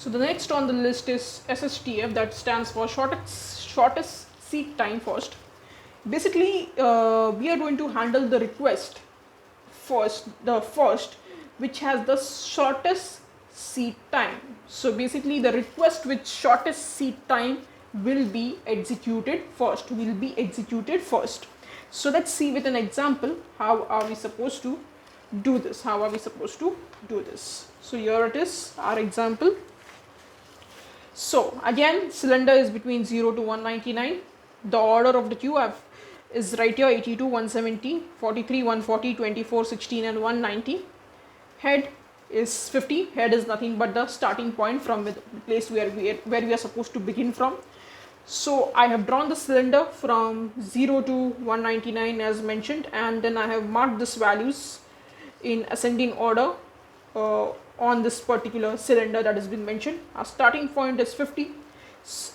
So the next on the list is SSTF, that stands for shortest seek time first. Basically, we are going to handle the request first, the first which has the shortest seek time. So basically the request with shortest seek time will be executed first, So let's see with an example how are we supposed to do this. So here it is, our example. So again, cylinder is between 0 to 199. The order of the queue is right here: 82, 170, 43, 140, 24, 16 and 190. Head is 50. Head is nothing but the starting point from the place where we are supposed to begin from. So I have drawn the cylinder from 0 to 199 as mentioned, and then I have marked these values in ascending order on this particular cylinder that has been mentioned. Our starting point is 50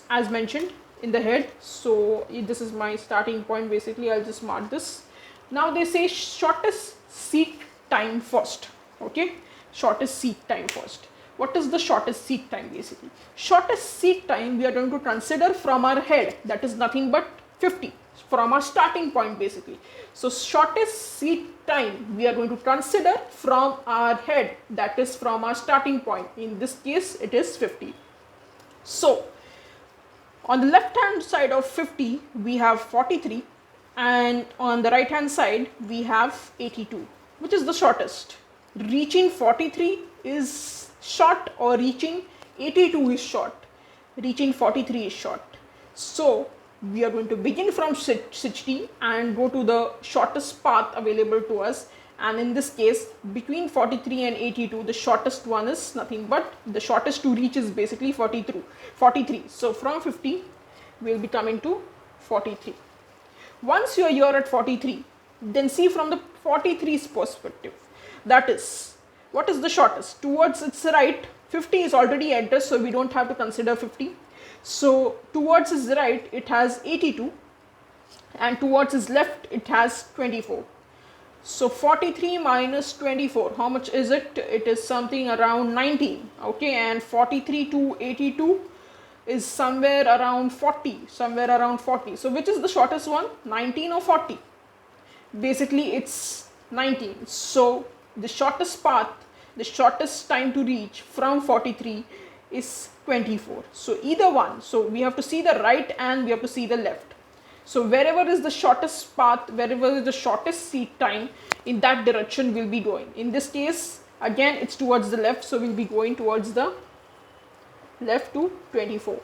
as mentioned in the head. So this is my starting point. Basically, I'll just mark this. Now they say shortest seek time first. Okay, shortest seek time first. What is the shortest seek time? Basically, shortest seek time we are going to consider from our head, that is nothing but 50, from our starting point basically. So shortest seek time we are going to consider from our head, that is from our starting point. In this case it is 50. So on the left hand side of 50 we have 43, and on the right hand side we have 82. Which is the shortest? Reaching 43 is short, or reaching 82 is short? Reaching 43 is short. So we are going to begin from 60 and go to the shortest path available to us, and in this case between 43 and 82 the shortest one is nothing but, the shortest to reach is basically 43. So from 50 we will be coming to 43. Once you are here at 43, then see from the 43's perspective, that is, what is the shortest? Towards its right, 50 is already addressed, so we don't have to consider 50. So towards its right it has 82, and towards its left it has 24. So 43 minus 24, how much is it? It is something around 19. Okay, and 43 to 82 is somewhere around 40. So which is the shortest one? 19 or 40? Basically it's 19. So the shortest path, the shortest time to reach from 43 is 24. So either one. So we have to see the right and we have to see the left. So wherever is the shortest path, wherever is the shortest seek time, in that direction we'll be going. In this case, again it's towards the left, so we'll be going towards the left to 24.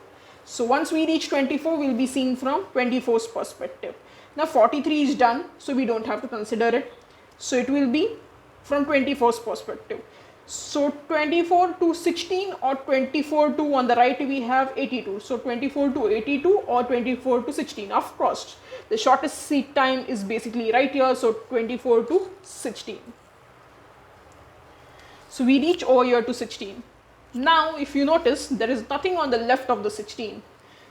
So once we reach 24, we'll be seeing from 24's perspective. Now 43 is done, so we don't have to consider it. So it will be from 24's perspective. So 24 to 16 or 24 to, on the right we have 82. So 24 to 82 or 24 to 16. Of course, the shortest seek time is basically right here. So 24 to 16. So we reach over here to 16. Now if you notice, there is nothing on the left of the 16.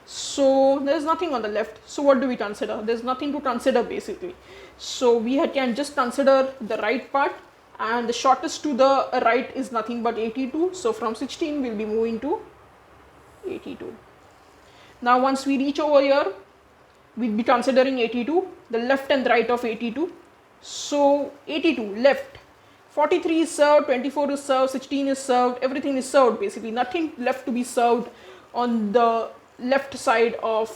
So there is nothing on the left. So what do we consider? There is nothing to consider basically. So we can just consider the right part, and the shortest to the right is nothing but 82. So from 16 we'll be moving to 82. Now once we reach over here, we'll be considering 82, the left and the right of 82. So 82 left, 43 is served, 24 is served, 16 is served, everything is served basically. Nothing left to be served on the left side of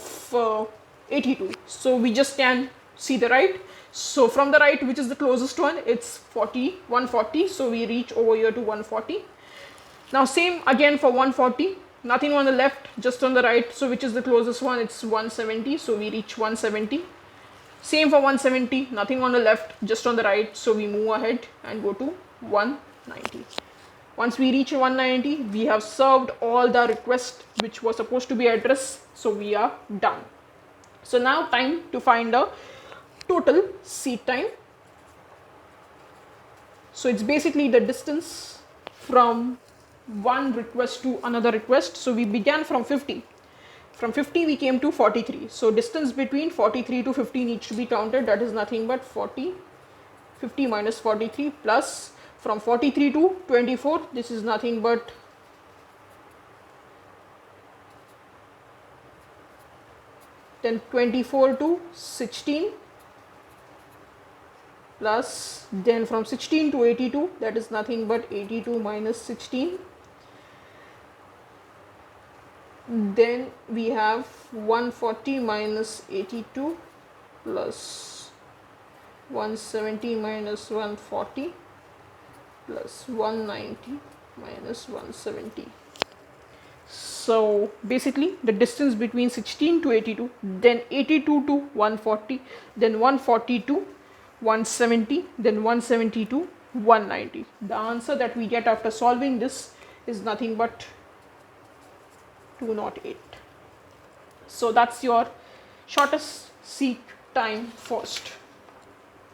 82. So we just can see the right. So from the right, which is the closest one, it's 140. So we reach over here to 140. Now same again for 140, nothing on the left, just on the right. So which is the closest one? It's 170. So we reach 170. Same for 170, nothing on the left, just on the right. So we move ahead and go to 190. Once we reach 190, we have served all the requests which were supposed to be addressed. So we are done. So now time to find a total seek time. So it's basically the distance from one request to another request. So we began from 50. From 50 we came to 43. So distance between 43 to 50 needs to be counted. That is nothing but 50 minus 43 plus from 43 to 24. This is nothing but then 24 to 16, plus then from 16 to 82, that is nothing but 82 minus 16. Then we have 140 minus 82 plus 170 minus 140 plus 190 minus 170. So basically the distance between 16 to 82, then 82 to 140, then 140 to 170, then 170 to 190. The answer that we get after solving this is nothing but 208. So that's your shortest seek time first.